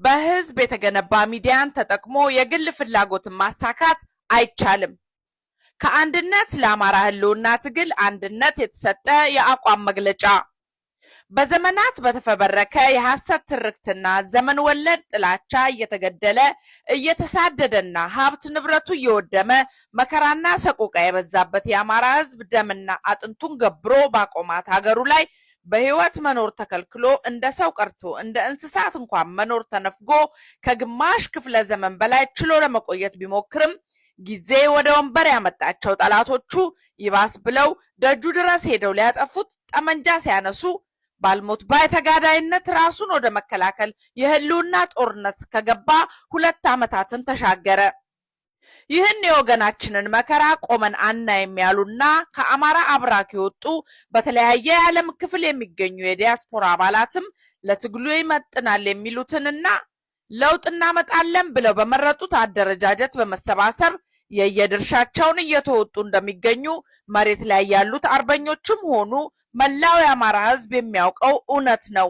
በህዝብ የተገነባ ሚዲያን ተጠቅሞ የግል ፍላጎትን ማሳካት አይቻልም። ከአንድነት ለአማራ ህልውና ትግል አንድነት የተሰጠ የአቋም መግለጫ በዘመናት በተፈበረከ የሐሰት ትርክትና ዘመን ወለድ ጥላቻ እየተገደለ እየተሳደደና ሀብት ንብረቱ እየወደመ መከራና ሰቆቃ የበዛበት የአማራ ህዝብ ደምና አጥንቱን ገብሮ ባቆማት ሀገሩ ላይ በህይወት መኖር ተከልክሎ እንደ ሰው ቀርቶ እንደ እንስሳት እንኳን መኖር ተነፍጎ ከግማሽ ክፍለ ዘመን በላይ ችሎ ለመቆየት ቢሞክርም ጊዜ ወደ ወንበር ያመጣቸው ጠላቶቹ ይባስ ብለው ደጁ ድረስ ሄደው ሊያጠፉት ጠመንጃ ሲያነሱ ባልሞት ባይ ተጋዳይነት ራሱን ወደ መከላከል የህልውና ጦርነት ከገባ 2 ዓመታትን ተሻገረ። ይህን የወገናችንን መከራ ቆመን አናይም ያሉና ከአማራ አብራክ የወጡ በተለያየ የዓለም ክፍል የሚገኙ የዲያስፖራ አባላትም ለትግሉ ይመጥናል የሚሉትንና ለውጥ እናመጣለን ብለው በመረጡት አደረጃጀት በመሰባሰብ የየድርሻቸውን እየተወጡ እንደሚገኙ መሬት ላይ ያሉት አርበኞችም ሆኑ መላው የአማራ ህዝብ የሚያውቀው እውነት ነው።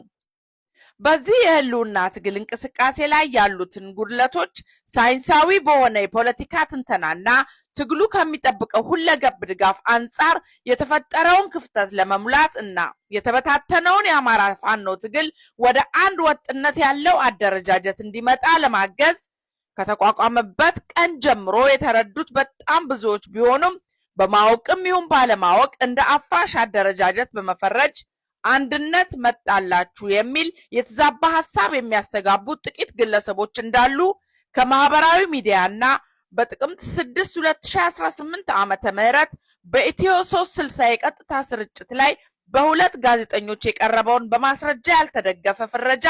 በዚህ የህልውና ትግል እንቅስቃሴ ላይ ያሉትን ጉድለቶች ሳይንሳዊ በሆነ የፖለቲካ ትንተናና ትግሉ ከሚጠብቀው ሁለገብ ድጋፍ አንጻር የተፈጠረውን ክፍተት ለመሙላት እና የተበታተነውን የአማራ ፋኖ ትግል ወደ አንድ ወጥነት ያለው አደረጃጀት እንዲመጣ ለማገዝ ከተቋቋመበት ቀን ጀምሮ የተረዱት በጣም ብዙዎች ቢሆኑም በማወቅም ይሁን ባለማወቅ እንደ አፍራሽ አደረጃጀት በመፈረጅ አንድነት መጣላችሁ የሚል የተዛባ ሐሳብ የሚያስተጋቡት ጥቂት ግለሰቦች እንዳሉ ከማህበራዊ ሚዲያና በጥቅምት 6 2018 ዓመተ ምህረት በኢትዮ 360 የቀጥታ ስርጭት ላይ በሁለት ጋዜጠኞች የቀረበውን በማስረጃ ያልተደገፈ ፍረጃ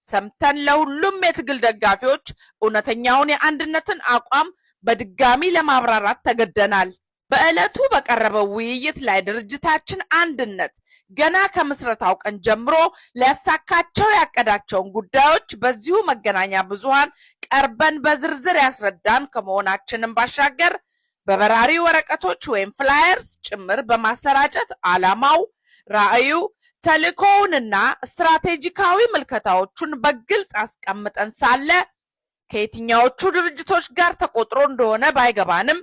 ሰምተን ለሁሉም የትግል ደጋፊዎች እውነተኛውን የአንድነትን አቋም በድጋሚ ለማብራራት ተገደናል። በዕለቱ በቀረበው ውይይት ላይ ድርጅታችን አንድነት ገና ከምስረታው ቀን ጀምሮ ሊያሳካቸው ያቀዳቸውን ጉዳዮች በዚሁ መገናኛ ብዙሃን ቀርበን በዝርዝር ያስረዳን ከመሆናችንም ባሻገር በበራሪ ወረቀቶች ወይም ፍላየርስ ጭምር በማሰራጨት ዓላማው፣ ራዕዩ፣ ተልእኮውንና ስትራቴጂካዊ ምልከታዎቹን በግልጽ አስቀምጠን ሳለ ከየትኛዎቹ ድርጅቶች ጋር ተቆጥሮ እንደሆነ ባይገባንም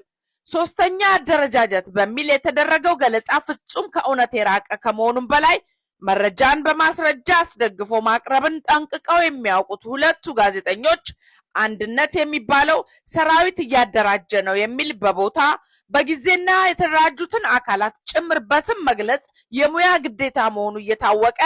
ሶስተኛ አደረጃጀት በሚል የተደረገው ገለጻ ፍጹም ከእውነት የራቀ ከመሆኑም በላይ መረጃን በማስረጃ አስደግፎ ማቅረብን ጠንቅቀው የሚያውቁት ሁለቱ ጋዜጠኞች አንድነት የሚባለው ሰራዊት እያደራጀ ነው የሚል በቦታ በጊዜና የተደራጁትን አካላት ጭምር በስም መግለጽ የሙያ ግዴታ መሆኑ እየታወቀ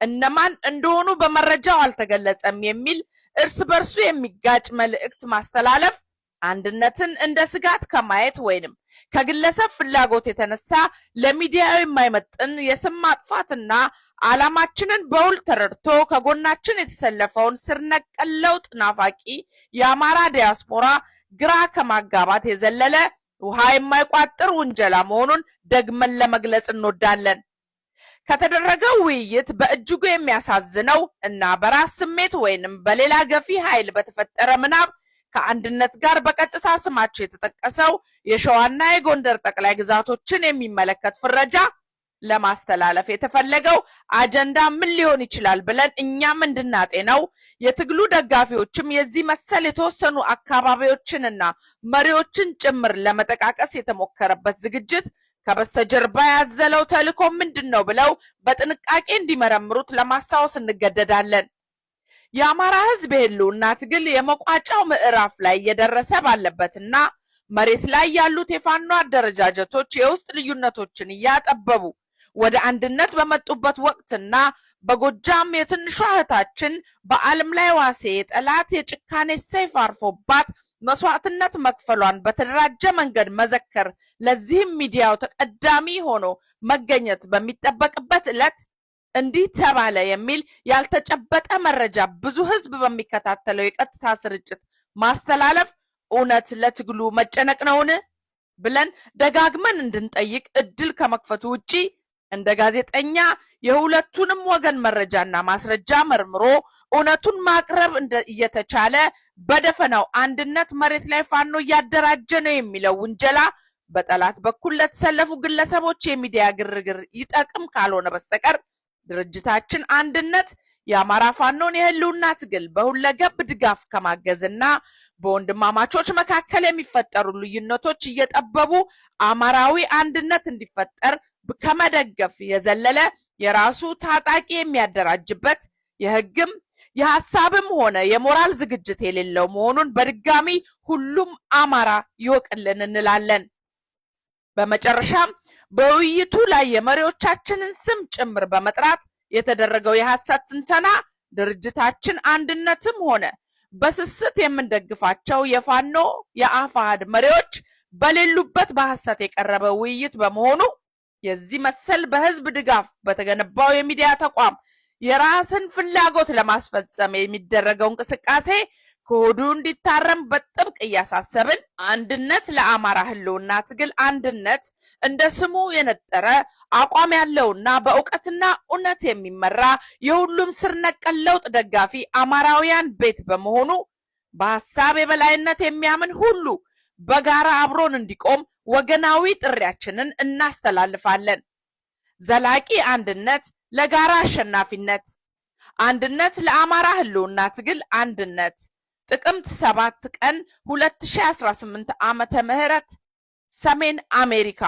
እነማን እንደሆኑ በመረጃው አልተገለጸም የሚል እርስ በርሱ የሚጋጭ መልእክት ማስተላለፍ አንድነትን እንደ ስጋት ከማየት ወይንም ከግለሰብ ፍላጎት የተነሳ ለሚዲያው የማይመጥን የስም ማጥፋትና ዓላማችንን በውል ተረድቶ ከጎናችን የተሰለፈውን ስር ነቀል ለውጥ ናፋቂ የአማራ ዲያስፖራ ግራ ከማጋባት የዘለለ ውሃ የማይቋጥር ውንጀላ መሆኑን ደግመን ለመግለጽ እንወዳለን። ከተደረገው ውይይት በእጅጉ የሚያሳዝነው እና በራስ ስሜት ወይንም በሌላ ገፊ ኃይል በተፈጠረ ምናብ ከአንድነት ጋር በቀጥታ ስማቸው የተጠቀሰው የሸዋና የጎንደር ጠቅላይ ግዛቶችን የሚመለከት ፍረጃ ለማስተላለፍ የተፈለገው አጀንዳ ምን ሊሆን ይችላል ብለን እኛም እንድናጤነው የትግሉ ደጋፊዎችም የዚህ መሰል የተወሰኑ አካባቢዎችንና መሪዎችን ጭምር ለመጠቃቀስ የተሞከረበት ዝግጅት ከበስተጀርባ ያዘለው ተልእኮ ምንድነው ብለው በጥንቃቄ እንዲመረምሩት ለማስታወስ እንገደዳለን። የአማራ ህዝብ የህልውና ትግል የመቋጫው ምዕራፍ ላይ እየደረሰ ባለበትና መሬት ላይ ያሉት የፋኖ አደረጃጀቶች የውስጥ ልዩነቶችን እያጠበቡ ወደ አንድነት በመጡበት ወቅትና በጎጃም የትንሿ እህታችን በዓለም ላይ ዋሴ የጠላት የጭካኔ ሰይፍ አርፎባት መስዋዕትነት መክፈሏን በተደራጀ መንገድ መዘከር ለዚህም ሚዲያው ተቀዳሚ ሆኖ መገኘት በሚጠበቅበት ዕለት እንዲህ ተባለ የሚል ያልተጨበጠ መረጃ ብዙ ህዝብ በሚከታተለው የቀጥታ ስርጭት ማስተላለፍ እውነት ለትግሉ መጨነቅ ነውን ብለን ደጋግመን እንድንጠይቅ እድል ከመክፈቱ ውጪ እንደ ጋዜጠኛ የሁለቱንም ወገን መረጃና ማስረጃ መርምሮ እውነቱን ማቅረብ እየተቻለ በደፈናው አንድነት መሬት ላይ ፋኖ እያደራጀ ነው የሚለው ውንጀላ በጠላት በኩል ለተሰለፉ ግለሰቦች የሚዲያ ግርግር ይጠቅም ካልሆነ በስተቀር ድርጅታችን አንድነት የአማራ ፋኖን የህልውና ትግል በሁለገብ ድጋፍ ከማገዝና በወንድማማቾች መካከል የሚፈጠሩ ልዩነቶች እየጠበቡ አማራዊ አንድነት እንዲፈጠር ከመደገፍ የዘለለ የራሱ ታጣቂ የሚያደራጅበት የህግም የሐሳብም ሆነ የሞራል ዝግጅት የሌለው መሆኑን በድጋሚ ሁሉም አማራ ይወቅልን እንላለን። በመጨረሻም በውይይቱ ላይ የመሪዎቻችንን ስም ጭምር በመጥራት የተደረገው የሐሰት ትንተና ድርጅታችን አንድነትም ሆነ በስስት የምንደግፋቸው የፋኖ የአፋሕድ መሪዎች በሌሉበት በሐሰት የቀረበ ውይይት በመሆኑ የዚህ መሰል በህዝብ ድጋፍ በተገነባው የሚዲያ ተቋም የራስን ፍላጎት ለማስፈጸም የሚደረገው እንቅስቃሴ ከወዱ እንዲታረም በጥብቅ እያሳሰብን አንድነት ለአማራ ህልውና ትግል አንድነት እንደ ስሙ የነጠረ አቋም ያለውና በእውቀትና እውነት የሚመራ የሁሉም ስር ነቀል ለውጥ ደጋፊ አማራውያን ቤት በመሆኑ በሐሳብ የበላይነት የሚያምን ሁሉ በጋራ አብሮን እንዲቆም ወገናዊ ጥሪያችንን እናስተላልፋለን። ዘላቂ አንድነት ለጋራ አሸናፊነት፣ አንድነት ለአማራ ህልውና ትግል አንድነት። ጥቅምት 7 ቀን 2018 ዓመተ ምህረት ሰሜን አሜሪካ